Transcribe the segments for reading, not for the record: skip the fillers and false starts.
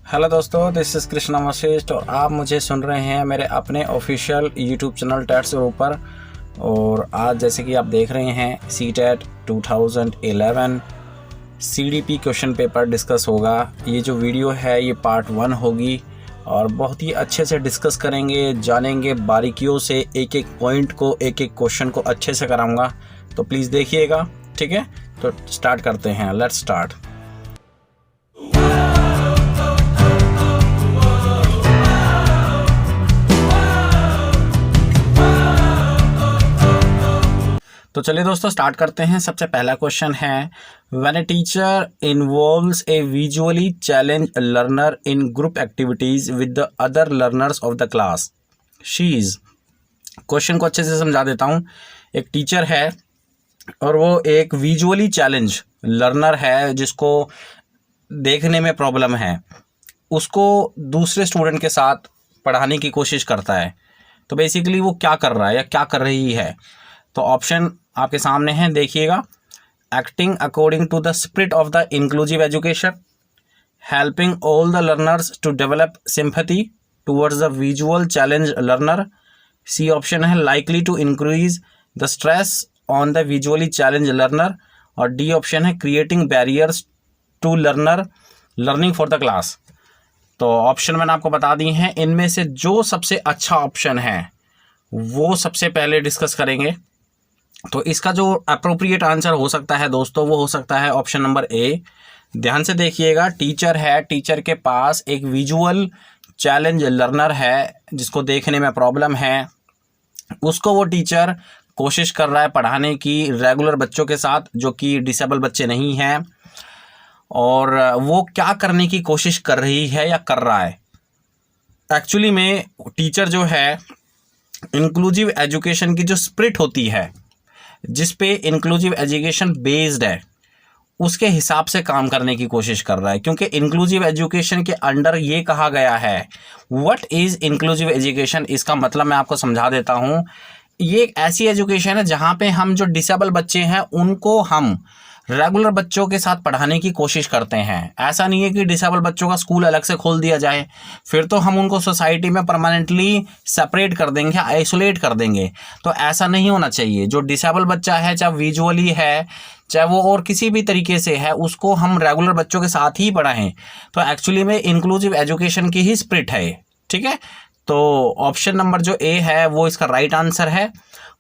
Hello दोस्तों, this is Krishna Vashishtha और आप मुझे सुन रहे हैं मेरे अपने ऑफिशियल यूट्यूब चैनल टैट से ऊपर। और आज जैसे कि आप देख रहे हैं CTET 2011 CDP question paper discuss होगा। ये जो वीडियो है ये पार्ट 1 होगी और बहुत ही अच्छे से डिस्कस करेंगे, जानेंगे बारीकियों से, एक एक पॉइंट को, एक एक क्वेश्चन को अच्छे से कराऊंगा। तो प्लीज़ देखिएगा, ठीक है। तो स्टार्ट करते हैं, लेट्स स्टार्ट। तो चलिए दोस्तों स्टार्ट करते हैं। सबसे पहला क्वेश्चन है, when a teacher involves A visually challenge learner in group activities with the other learners of the class, she is. Question को अच्छे से समझा देता हूँ। एक टीचर है और वो एक विजुअली चैलेंज लर्नर है जिसको देखने में प्रॉब्लम है, उसको दूसरे स्टूडेंट के साथ पढ़ाने की कोशिश करता है। तो बेसिकली वो क्या कर रहा है या क्या कर रही है। तो ऑप्शन आपके सामने हैं, देखिएगा। Acting according to the spirit of the inclusive education, helping all the learners to develop sympathy towards the visual challenge learner. C option है, likely to increase the stress on the visually challenge learner. और D option है, creating barriers to learning for the class. तो option मैंने आपको बता दी हैं। इनमें से जो सबसे अच्छा ऑप्शन है वो सबसे पहले डिस्कस करेंगे। तो इसका जो अप्रोप्रिएट आंसर हो सकता है दोस्तों, वो हो सकता है ऑप्शन नंबर ए। ध्यान से देखिएगा, टीचर है, टीचर के पास एक विजुअल चैलेंज लर्नर है जिसको देखने में प्रॉब्लम है। उसको वो टीचर कोशिश कर रहा है पढ़ाने की रेगुलर बच्चों के साथ जो कि डिसेबल बच्चे नहीं हैं। और वो क्या करने की कोशिश कर रही है या कर रहा है, एक्चुअली में टीचर जो है इंक्लूसिव एजुकेशन की जो स्पिरिट होती है, जिस पे इंक्लूसिव एजुकेशन बेस्ड है, उसके हिसाब से काम करने की कोशिश कर रहा है। क्योंकि इंक्लूसिव एजुकेशन के अंडर ये कहा गया है, व्हाट इज़ इंक्लूसिव एजुकेशन, इसका मतलब मैं आपको समझा देता हूँ। ये एक ऐसी एजुकेशन है जहाँ पे हम जो डिसेबल बच्चे हैं उनको हम रेगुलर बच्चों के साथ पढ़ाने की कोशिश करते हैं। ऐसा नहीं है कि डिसेबल बच्चों का स्कूल अलग से खोल दिया जाए, फिर तो हम उनको सोसाइटी में परमानेंटली सेपरेट कर देंगे, आइसोलेट कर देंगे। तो ऐसा नहीं होना चाहिए। जो डिसेबल बच्चा है, चाहे विजुअली है, चाहे वो और किसी भी तरीके से है, उसको हम रेगुलर बच्चों के साथ ही पढ़ाएं। तो एक्चुअली में इंक्लूसिव एजुकेशन की ही स्पिरिट है, ठीक है। तो ऑप्शन नंबर जो ए है वो इसका राइट आंसर है।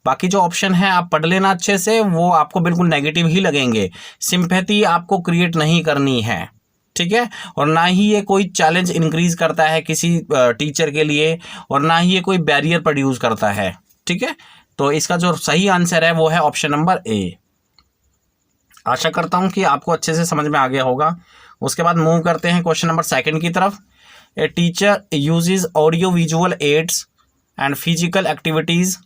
बाकी जो ऑप्शन है आप पढ़ लेना अच्छे से, वो आपको बिल्कुल नेगेटिव ही लगेंगे। सिंपैथी आपको क्रिएट नहीं करनी है, ठीक है। और ना ही ये कोई चैलेंज इंक्रीज करता है किसी टीचर के लिए, और ना ही ये कोई बैरियर प्रोड्यूस करता है, ठीक है। तो इसका जो सही आंसर है वो है ऑप्शन नंबर ए। आशा करता हूँ कि आपको अच्छे से समझ में आ गया होगा। उसके बाद मूव करते हैं क्वेश्चन नंबर 2 की तरफ। A teacher uses audio visual aids and physical activities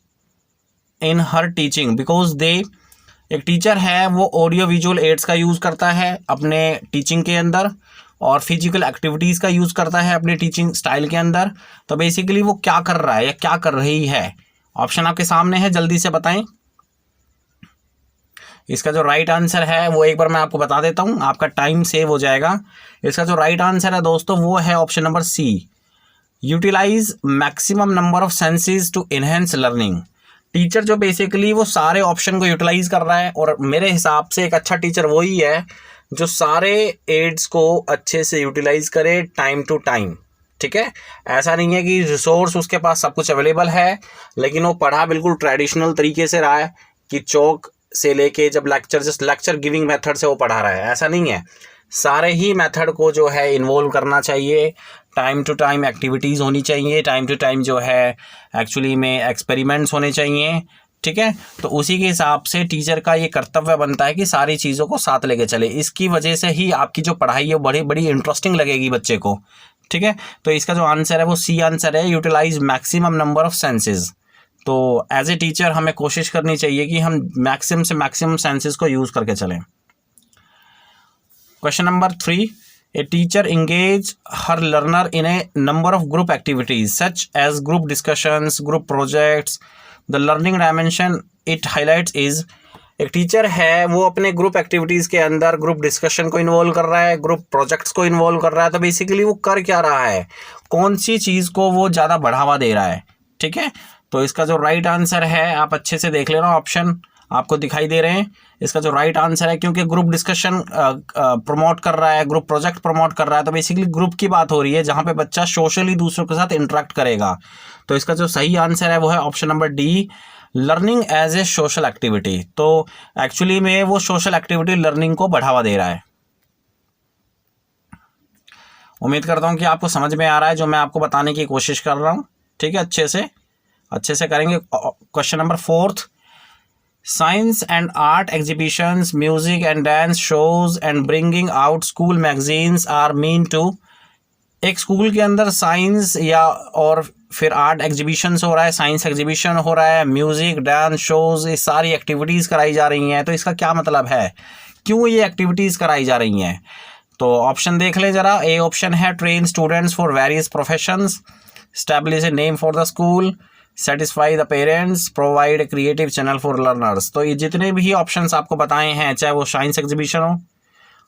in her teaching because they. एक टीचर है वो ऑडियो विजुअल एड्स का यूज़ करता है अपने टीचिंग के अंदर, और फिजिकल एक्टिविटीज़ का यूज़ करता है अपने टीचिंग स्टाइल के अंदर। तो बेसिकली वो क्या कर रहा है या क्या कर रही है। ऑप्शन आपके सामने है, जल्दी से बताएं। इसका जो राइट आंसर है वो एक बार मैं आपको बता देता हूँ, आपका टाइम सेव हो जाएगा। इसका जो राइट आंसर है दोस्तों वो है option number C, utilize maximum number of senses to enhance learning. Teacher जो बेसिकली वो सारे ऑप्शन को यूटिलाइज कर रहा है, और मेरे हिसाब से एक अच्छा टीचर वही है जो सारे एड्स को अच्छे से यूटिलाइज करे टाइम टू टाइम, ठीक है। ऐसा नहीं है कि रिसोर्स उसके पास सब कुछ अवेलेबल है लेकिन वो पढ़ा बिल्कुल ट्रेडिशनल तरीके से रहा है कि चौक से लेके जब जस्ट लेक्चर गिविंग मेथड से वो पढ़ा रहा है। ऐसा नहीं है, सारे ही मेथड को जो है इन्वॉल्व करना चाहिए। टाइम टू टाइम एक्टिविटीज़ होनी चाहिए, टाइम टू टाइम जो है एक्चुअली में एक्सपेरिमेंट्स होने चाहिए, ठीक है। तो उसी के हिसाब से टीचर का ये कर्तव्य बनता है कि सारी चीज़ों को साथ लेके चले। इसकी वजह से ही आपकी जो पढ़ाई है वो बड़ी बड़ी इंटरेस्टिंग लगेगी बच्चे को, ठीक है। तो इसका जो आंसर है वो सी आंसर है, utilize maximum number of senses. तो एज ए टीचर हमें कोशिश करनी चाहिए कि हम मैक्सिमम से मैक्सिमम सेंसेस को यूज़ करके चलें। Question number 3, a teacher engage her learner in a number of group activities such as group discussions, group projects. The learning dimension it highlights is एक टीचर है वो अपने ग्रुप एक्टिविटीज़ के अंदर group discussion को involve कर रहा है, ग्रुप प्रोजेक्ट्स को इन्वॉल्व कर रहा है, तो बेसिकली वो कर क्या रहा है, कौन सी चीज़ को वो ज़्यादा बढ़ावा दे रहा है। ठीक है, तो इसका जो राइट आंसर है, आप अच्छे से देख लेना, ऑप्शन आपको दिखाई दे रहे हैं, इसका जो राइट आंसर है, क्योंकि ग्रुप डिस्कशन प्रमोट कर रहा है, ग्रुप प्रोजेक्ट प्रमोट कर रहा है, तो बेसिकली ग्रुप की बात हो रही है जहाँ पे बच्चा सोशली दूसरों के साथ इंटरेक्ट करेगा। तो इसका जो सही आंसर है वो है option number D, learning as a social activity. तो एक्चुअली में वो सोशल एक्टिविटी लर्निंग को बढ़ावा दे रहा है। उम्मीद करता हूँ कि आपको समझ में आ रहा है जो मैं आपको बताने की कोशिश कर रहा हूँ। ठीक है, अच्छे से करेंगे। Question number 4, science and art exhibitions, music and dance shows and bringing out school magazines are mean to. एक स्कूल के अंदर साइंस या और फिर आर्ट एग्जीबिशंस हो रहा है, साइंस एग्जीबिशन हो रहा है, म्यूजिक डांस शोज, ये सारी एक्टिविटीज़ कराई जा रही हैं, तो इसका क्या मतलब है, क्यों ये एक्टिविटीज़ कराई जा रही हैं। तो ऑप्शन देख लें ज़रा। ए ऑप्शन है train students for various professions, establish a name for the school, satisfy the parents, provide a creative channel for learners. तो ये जितने भी ऑप्शंस आपको बताए हैं, चाहे वो साइंस एग्जीबिशन हो,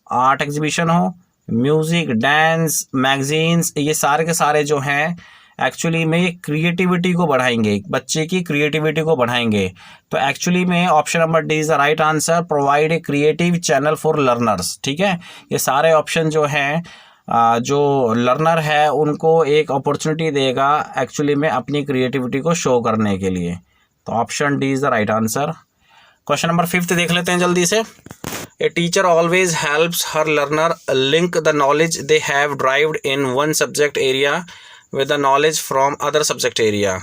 आर्ट एग्जीबिशन हो, म्यूज़िक, डांस, मैगजीन्स, ये सारे के सारे जो हैं एक्चुअली में क्रिएटिविटी को बढ़ाएंगे, बच्चे की क्रिएटिविटी को बढ़ाएंगे। तो एक्चुअली में option number D is the right answer, provide a creative channel for learners. ठीक है, ये सारे ऑप्शन जो हैं जो लर्नर है उनको एक अपॉर्चुनिटी देगा एक्चुअली में अपनी क्रिएटिविटी को शो करने के लिए। तो option D is the right answer. Question number 5 देख लेते हैं जल्दी से। A teacher always helps her learner link the knowledge they have derived in one subject area with the knowledge from other subject area.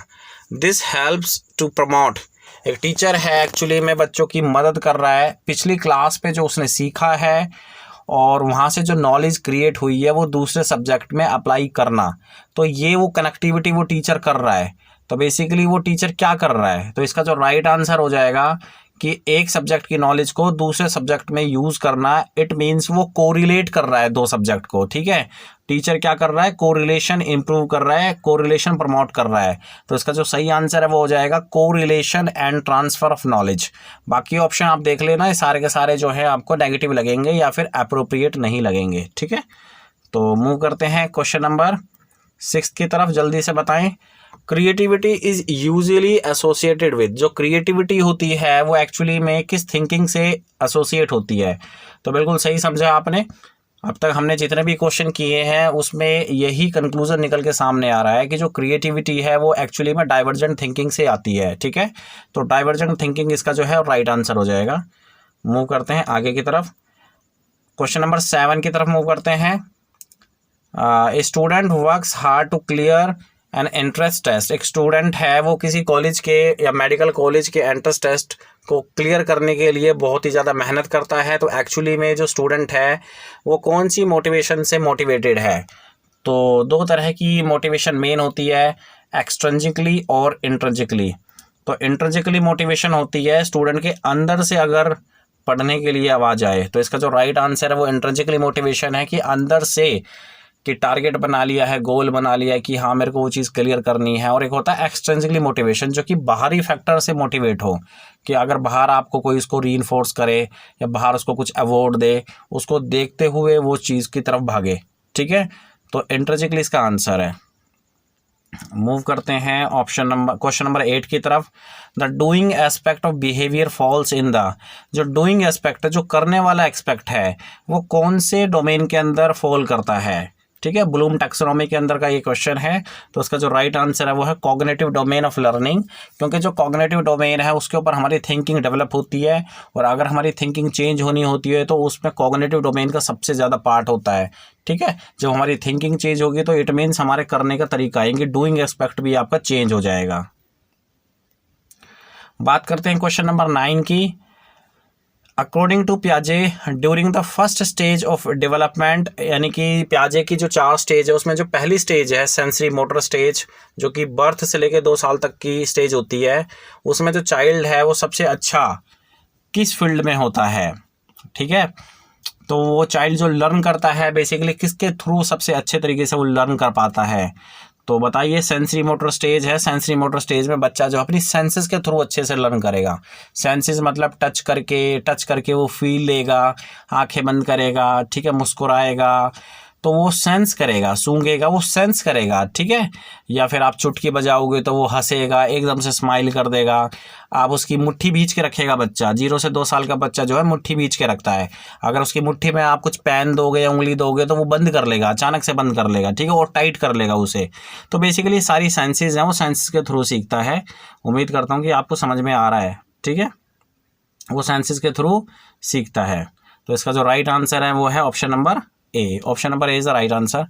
This helps to promote. एक teacher है actually में बच्चों की मदद कर रहा है, पिछली क्लास पे जो उसने सीखा है और वहाँ से जो नॉलेज क्रिएट हुई है वो दूसरे सब्जेक्ट में अप्लाई करना। तो ये वो कनेक्टिविटी वो टीचर कर रहा है। तो बेसिकली वो टीचर क्या कर रहा है, तो इसका जो राइट आंसर हो जाएगा कि एक सब्जेक्ट की नॉलेज को दूसरे सब्जेक्ट में यूज़ करना। इट मीन्स वो कोरिलेट कर रहा है दो सब्जेक्ट को। ठीक है, टीचर क्या कर रहा है, कोरिलेशन इंप्रूव कर रहा है, कोरिलेशन प्रमोट कर रहा है। तो इसका जो सही आंसर है वो हो जाएगा correlation and transfer of knowledge. बाकी ऑप्शन आप देख लेना, ये सारे के सारे जो है आपको नेगेटिव लगेंगे या फिर अप्रोप्रिएट नहीं लगेंगे। ठीक है, तो मूव करते हैं क्वेश्चन नंबर 6 की तरफ, जल्दी से बताएं। Creativity is usually associated with, जो क्रिएटिविटी होती है वो एक्चुअली में किस थिंकिंग से एसोसिएट होती है। तो बिल्कुल सही समझा आपने। अब तक हमने जितने भी क्वेश्चन किए हैं उसमें यही कंक्लूजन निकल के सामने आ रहा है कि जो क्रिएटिविटी है वो एक्चुअली में डाइवर्जेंट थिंकिंग से आती है। ठीक है, तो डाइवर्जेंट थिंकिंग इसका जो है राइट आंसर हो जाएगा। मूव करते हैं आगे की तरफ, क्वेश्चन नंबर 7 की तरफ मूव करते हैं। A student works hard to clear an entrance test. एक स्टूडेंट है वो किसी कॉलेज के या मेडिकल कॉलेज के एंट्रेंस टेस्ट को क्लियर करने के लिए बहुत ही ज़्यादा मेहनत करता है। तो एक्चुअली में जो स्टूडेंट है वो कौन सी मोटिवेशन से मोटिवेटेड है। तो दो तरह की मोटिवेशन मेन होती है, एक्सट्रिंसिकली और इंट्रिंसिकली। तो इंट्रिंसिकली मोटिवेशन होती है स्टूडेंट के अंदर से अगर पढ़ने के लिए आवाज़ आए, तो इसका जो राइट आंसर है वो इंट्रिंसिकली मोटिवेशन है कि अंदर से कि टारगेट बना लिया है, गोल बना लिया है कि हाँ मेरे को वो चीज़ क्लियर करनी है। और एक होता है एक्सट्रिंसिकली मोटिवेशन जो कि बाहरी फैक्टर से मोटिवेट हो, कि अगर बाहर आपको कोई उसको रीइंफोर्स करे या बाहर उसको कुछ अवार्ड दे, उसको देखते हुए वो चीज़ की तरफ भागे। ठीक है, तो इंट्रिंसिकली इसका आंसर है। मूव करते हैं क्वेश्चन नंबर 8 की तरफ। The doing aspect of behaviour falls in the, जो डूइंग एस्पेक्ट है, जो करने वाला एस्पेक्ट है, वो कौन से डोमेन के अंदर फॉल करता है। ठीक है, ब्लूम टैक्सोनॉमी के अंदर का ये क्वेश्चन है। तो उसका जो राइट आंसर है वो है कॉग्निटिव डोमेन ऑफ लर्निंग, क्योंकि जो कॉग्निटिव डोमेन है उसके ऊपर हमारी थिंकिंग डेवलप होती है, और अगर हमारी थिंकिंग चेंज होनी होती है तो उसमें कॉग्निटिव डोमेन का सबसे ज़्यादा पार्ट होता है। ठीक है, जब हमारी थिंकिंग चेंज होगी तो इट मीन्स हमारे करने का तरीका आएंगे, डूइंग एस्पेक्ट भी आपका चेंज हो जाएगा। बात करते हैं क्वेश्चन नंबर 9 की। अकॉर्डिंग टू प्याजे during the first stage of development, यानी कि प्याजे की जो 4 स्टेज है उसमें जो पहली स्टेज है सेंसरी मोटर स्टेज, जो कि बर्थ से लेकर 2 साल तक की स्टेज होती है, उसमें जो चाइल्ड है वो सबसे अच्छा किस फील्ड में होता है। ठीक है, तो वो चाइल्ड जो लर्न करता है बेसिकली किसके थ्रू सबसे अच्छे तरीके से वो लर्न कर पाता है। तो बताइए, सेंसरी मोटर स्टेज है, सेंसरी मोटर स्टेज में बच्चा जो अपनी सेंसेस के थ्रू अच्छे से लर्न करेगा। सेंसेस मतलब टच करके वो फील लेगा, आंखें बंद करेगा, ठीक है, मुस्कुराएगा तो वो सेंस करेगा, सूंघेगा वो सेंस करेगा, ठीक है। या फिर आप चुटकी बजाओगे तो वो हंसेगा, एकदम से स्माइल कर देगा। आप उसकी मुट्ठी भींच के रखेगा बच्चा, 0 से 2 साल का बच्चा जो है मुट्ठी भींच के रखता है। अगर उसकी मुट्ठी में आप कुछ पेन दोगे या उंगली दोगे तो वो बंद कर लेगा, अचानक से बंद कर लेगा, ठीक है, और टाइट कर लेगा उसे। तो बेसिकली सारी सेंसेस हैं वो सेंसेस के थ्रू सीखता है। उम्मीद करता हूँ कि आपको समझ में आ रहा है, ठीक है, वो सेंसेस के थ्रू सीखता है। तो इसका जो राइट आंसर है वो है option number A. Option number A is the right answer.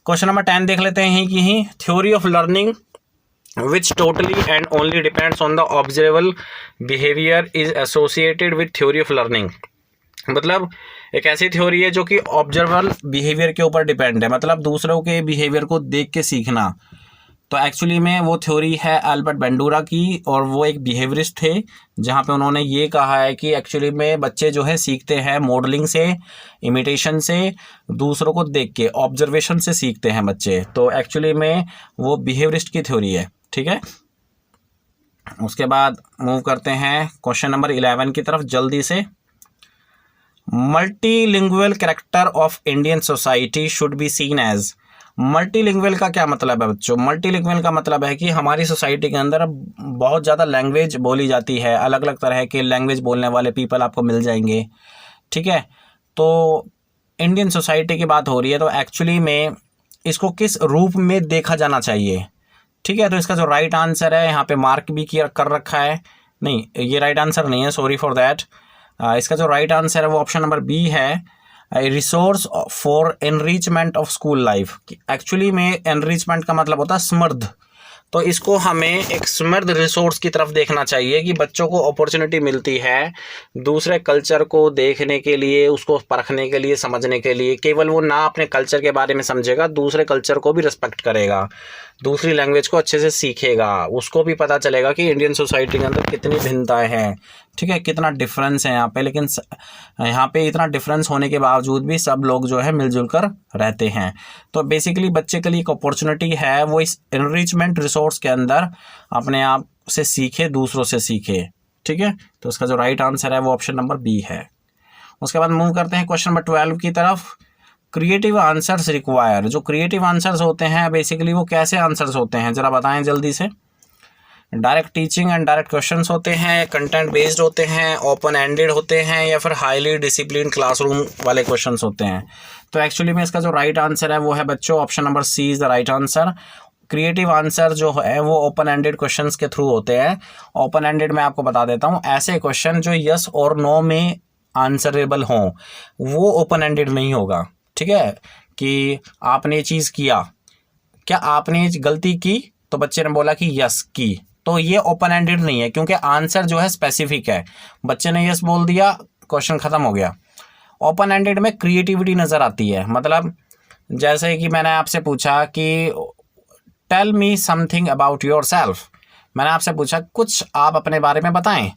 Question number 10 देख लेते हैं कि ही theory of learning which totally and only depends on the observable behavior is associated with theory of learning। मतलब एक ऐसी थ्योरी है जो कि ऑब्जर्वेबल बिहेवियर के ऊपर डिपेंड है, मतलब दूसरों के बिहेवियर को देख के सीखना। तो एक्चुअली में वो थ्योरी है एल्बर्ट बेंडूरा की, और वो एक बिहेवियरिस्ट थे, जहाँ पे उन्होंने ये कहा है कि एक्चुअली में बच्चे जो है सीखते हैं मॉडलिंग से, इमिटेशन से, दूसरों को देख के, ऑब्जर्वेशन से सीखते हैं बच्चे। तो एक्चुअली में वो बिहेवियरिस्ट की थ्योरी है, ठीक है। उसके बाद मूव करते हैं क्वेश्चन नंबर 11 की तरफ जल्दी से। Multilingual character of Indian society should be seen as. Multilingual का क्या मतलब है बच्चों? मल्टीलिंगुअल का मतलब है कि हमारी सोसाइटी के अंदर बहुत ज़्यादा लैंग्वेज बोली जाती है, अलग अलग तरह के लैंग्वेज बोलने वाले पीपल आपको मिल जाएंगे, ठीक है। तो इंडियन सोसाइटी की बात हो रही है, तो एक्चुअली में इसको किस रूप में देखा जाना चाहिए, ठीक है। तो इसका जो राइट आंसर है, यहाँ पे मार्क भी किया कर रखा है, नहीं ये राइट आंसर नहीं है, सॉरी फॉर दैट। इसका जो राइट आंसर है वो ऑप्शन नंबर बी है, resource for enrichment of school life. Actually में एनरिचमेंट का मतलब होता है समृद्ध, तो इसको हमें एक समृद्ध रिसोर्स की तरफ देखना चाहिए कि बच्चों को अपॉर्चुनिटी मिलती है दूसरे कल्चर को देखने के लिए, उसको परखने के लिए, समझने के लिए। केवल वो ना अपने कल्चर के बारे में समझेगा, दूसरे कल्चर को भी रिस्पेक्ट करेगा, दूसरी लैंग्वेज को अच्छे से सीखेगा, उसको भी पता चलेगा कि इंडियन सोसाइटी के अंदर कितनी भिन्नताएं हैं, ठीक है, कितना डिफरेंस है यहाँ पे। लेकिन यहाँ पे इतना डिफरेंस होने के बावजूद भी सब लोग जो है मिलजुल कर रहते हैं। तो बेसिकली बच्चे के लिए एक अपॉर्चुनिटी है, वो इस एनरिचमेंट रिसोर्स के अंदर अपने आप से सीखे, दूसरों से सीखे, ठीक है। तो उसका जो राइट आंसर है वो ऑप्शन नंबर बी है। उसके बाद मूव करते हैं क्वेश्चन नंबर 12 की तरफ। Creative answers require. जो क्रिएटिव आंसर्स होते हैं बेसिकली वो कैसे आंसर्स होते हैं, ज़रा बताएं जल्दी से। Direct teaching and direct questions होते हैं, कंटेंट बेस्ड होते हैं, ओपन एंडेड होते हैं, या फिर हाईली डिसिप्लिन क्लासरूम वाले क्वेश्चंस होते हैं। तो एक्चुअली में इसका जो राइट आंसर है वो है बच्चों option number C is the right answer. Creative answer जो है वो ओपन एंडेड क्वेश्चंस के थ्रू होते हैं। ओपन एंडेड मैं आपको बता देता हूँ, ऐसे क्वेश्चन जो यस और नो में आंसरेबल हों, वो ओपन एंडेड नहीं होगा, ठीक है। कि आपने ये चीज़ किया, क्या आपने गलती की, तो बच्चे ने बोला कि यस की, तो ये ओपन एंडेड नहीं है, क्योंकि आंसर जो है स्पेसिफिक है। बच्चे ने यस बोल दिया, क्वेश्चन ख़त्म हो गया। ओपन एंडेड में क्रिएटिविटी नज़र आती है, मतलब जैसे कि मैंने आपसे पूछा कि tell me something about yourself, मैंने आपसे पूछा कुछ आप अपने बारे में बताएं,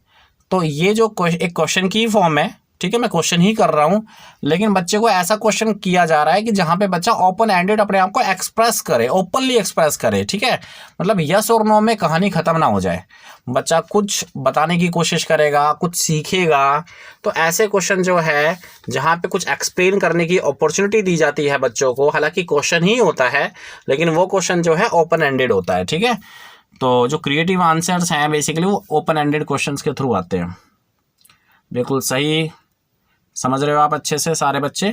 तो ये जो एक क्वेश्चन की फॉर्म है, ठीक है, मैं क्वेश्चन ही कर रहा हूँ, लेकिन बच्चे को ऐसा क्वेश्चन किया जा रहा है कि जहाँ पे बच्चा ओपन एंडेड अपने आप को एक्सप्रेस करे, ओपनली एक्सप्रेस करे, ठीक है। मतलब यस और नो में कहानी ख़त्म ना हो जाए, बच्चा कुछ बताने की कोशिश करेगा, कुछ सीखेगा। तो ऐसे क्वेश्चन जो है जहाँ पे कुछ एक्सप्लेन करने की अपॉर्चुनिटी दी जाती है बच्चों को, हालांकि क्वेश्चन ही होता है, लेकिन वो क्वेश्चन जो है ओपन एंडेड होता है, ठीक है। तो जो क्रिएटिव आंसर्स हैं बेसिकली वो ओपन एंडेड क्वेश्चंस के थ्रू आते हैं। बिल्कुल सही समझ रहे हो आप अच्छे से सारे बच्चे।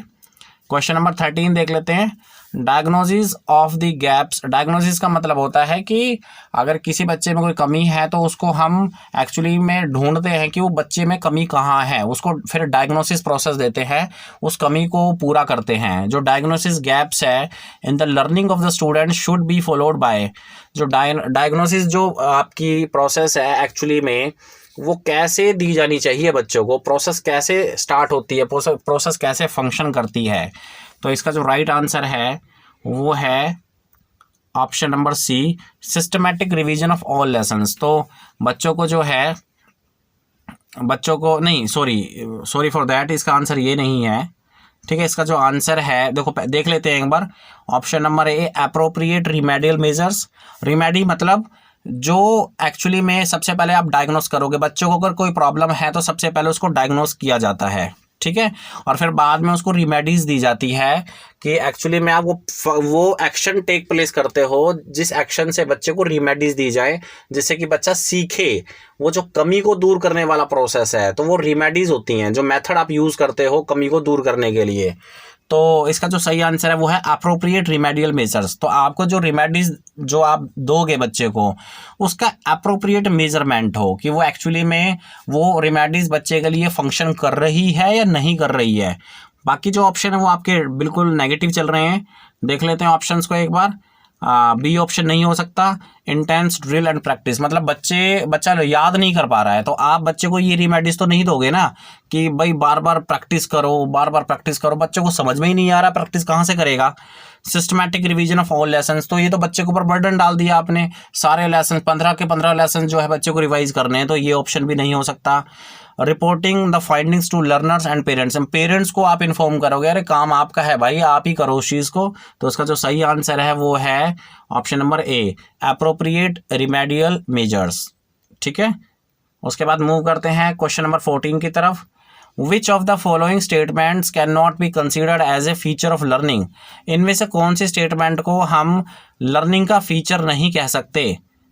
क्वेश्चन नंबर 13 देख लेते हैं। Diagnosis of the gaps. Diagnosis का मतलब होता है कि अगर किसी बच्चे में कोई कमी है तो उसको हम एक्चुअली में ढूंढते हैं कि वो बच्चे में कमी कहाँ है, उसको फिर डायग्नोसिस प्रोसेस देते हैं, उस कमी को पूरा करते हैं। जो डायग्नोसिस गैप्स है in the learning of the student should be followed by. जो डायग्नोसिस जो आपकी प्रोसेस है एक्चुअली में वो कैसे दी जानी चाहिए बच्चों को, प्रोसेस कैसे स्टार्ट होती है, प्रोसेस कैसे फंक्शन करती है। तो इसका जो राइट आंसर है वो है option number C, systematic revision of all lessons. तो बच्चों को जो है, बच्चों को नहीं, सॉरी फॉर दैट, इसका आंसर ये नहीं है। ठीक है, इसका जो आंसर है देखो देख लेते हैं एक बार। Option number A appropriate remedial measures. Remedy मतलब जो एक्चुअली में सबसे पहले आप डायग्नोस करोगे, बच्चों को अगर कोई प्रॉब्लम है तो सबसे पहले उसको डायग्नोस किया जाता है, ठीक है, और फिर बाद में उसको रिमेडीज दी जाती है कि एक्चुअली में आप वो एक्शन टेक प्लेस करते हो जिस एक्शन से बच्चे को रिमेडीज दी जाए, जिससे कि बच्चा सीखे। वो जो कमी को दूर करने वाला प्रोसेस है तो वो रिमेडीज होती हैं, जो मेथड आप यूज करते हो कमी को दूर करने के लिए। तो इसका जो सही आंसर है वो है अप्रोप्रिएट रिमेडियल मेजर्स। तो आपको जो रिमेडीज जो आप दोगे बच्चे को, उसका अप्रोप्रिएट मेजरमेंट हो कि वो एक्चुअली में वो रिमेडीज बच्चे के लिए फंक्शन कर रही है या नहीं कर रही है। बाकी जो ऑप्शन है वो आपके बिल्कुल नेगेटिव चल रहे हैं। देख लेते हैं ऑप्शंस को एक बार। बी ऑप्शन नहीं हो सकता, इंटेंस ड्रिल एंड प्रैक्टिस, मतलब बच्चा याद नहीं कर पा रहा है तो आप बच्चे को ये रिमेडीज तो नहीं दोगे ना कि भाई बार बार प्रैक्टिस करो, बार बार प्रैक्टिस करो। बच्चे को समझ में ही नहीं आ रहा, प्रैक्टिस कहाँ से करेगा। Systematic revision of all lessons, तो ये तो बच्चे के ऊपर बर्डन डाल दिया आपने, सारे लेसन 15 के 15 लेसन जो है बच्चे को रिवाइज करने हैं, तो ये ऑप्शन भी नहीं हो सकता। Reporting the findings to learners and parents, parents को आप इन्फॉर्म करोगे, अरे काम आपका है भाई, आप ही करो उस चीज़ को। तो उसका जो सही आंसर है वो है option number A appropriate remedial measures, ठीक है। उसके बाद मूव करते हैं क्वेश्चन नंबर 14 की तरफ। Which of the following statements can not be considered as a feature of learning, इनमें से कौन सी स्टेटमेंट को हम लर्निंग का फीचर नहीं कह सकते।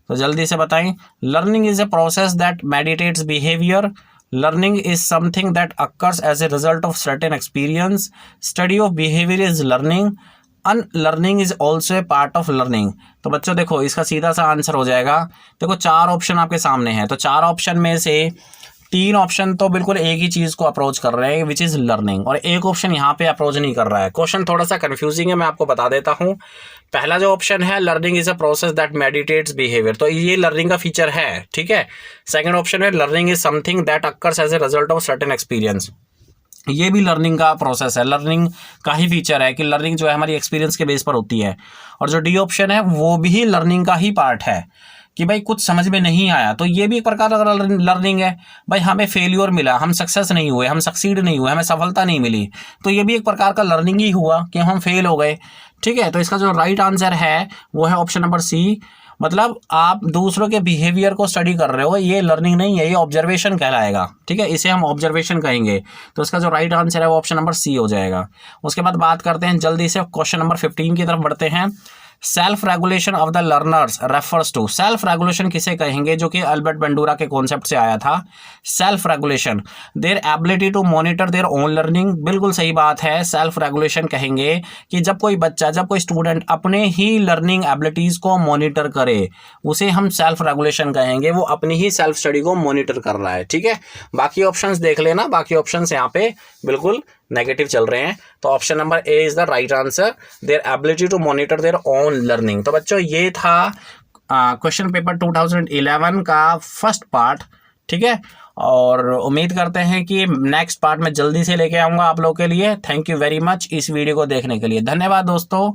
तो जल्दी से बताएं। Learning is a process that meditates behaviour, learning is something that occurs as a result of certain experience, study of behavior is learning, unlearning is also a part of learning। तो बच्चों देखो इसका सीधा सा आंसर हो जाएगा, देखो 4 option आपके सामने हैं, तो 4 ऑप्शन में से 3 ऑप्शन तो बिल्कुल एक ही चीज को अप्रोच कर रहे हैं विच इज लर्निंग, और एक ऑप्शन यहाँ पे अप्रोच नहीं कर रहा है। क्वेश्चन थोड़ा सा कंफ्यूजिंग है, मैं आपको बता देता हूँ। पहला जो ऑप्शन है learning is a process that meditates behaviour, तो ये लर्निंग का फीचर है, ठीक है। सेकंड ऑप्शन है learning is something that occurs as a result of certain experience, ये भी लर्निंग का प्रोसेस है, लर्निंग का ही फीचर है कि लर्निंग जो है हमारी एक्सपीरियंस के बेस पर होती है। और जो डी ऑप्शन है वो भी लर्निंग का ही पार्ट है कि भाई कुछ समझ में नहीं आया, तो ये भी एक प्रकार का लर्निंग है। भाई हमें फेल्योर मिला, हम सक्सेस नहीं हुए, हम सक्सीड नहीं हुए, हमें सफलता नहीं मिली, तो ये भी एक प्रकार का लर्निंग ही हुआ कि हम फेल हो गए, ठीक है। तो इसका जो राइट आंसर है वो है ऑप्शन नंबर सी, मतलब आप दूसरों के बिहेवियर को स्टडी कर रहे हो, ये लर्निंग नहीं है, ये ऑब्जर्वेशन कहलाएगा, ठीक है, इसे हम ऑब्जर्वेशन कहेंगे। तो इसका जो राइट आंसर है वो ऑप्शन नंबर सी हो जाएगा। उसके बाद बात करते हैं जल्दी से क्वेश्चन नंबर 15 की तरफ बढ़ते हैं। Self regulation of the learners refers to, self regulation किसे कहेंगे, जो कि अल्बर्ट बंडूरा के कॉन्सेप्ट से आया था। Self regulation their ability to monitor their own learning, बिल्कुल सही बात है। सेल्फ रेगुलेशन कहेंगे कि जब कोई बच्चा, जब कोई स्टूडेंट अपने ही लर्निंग एबिलिटीज को मॉनिटर करे, उसे हम सेल्फ रेगुलेशन कहेंगे, वो अपनी ही सेल्फ स्टडी को मॉनिटर कर रहा है, ठीक है। बाकी ऑप्शंस देख लेना, बाकी ऑप्शंस यहाँ पे बिल्कुल नेगेटिव चल रहे हैं। तो option number A is the right answer, their ability to monitor their own learning. तो बच्चों ये था क्वेश्चन पेपर 2011 का फर्स्ट पार्ट, ठीक है, और उम्मीद करते हैं कि नेक्स्ट पार्ट में जल्दी से लेके आऊँगा आप लोगों के लिए। थैंक यू वेरी मच इस वीडियो को देखने के लिए, धन्यवाद दोस्तों।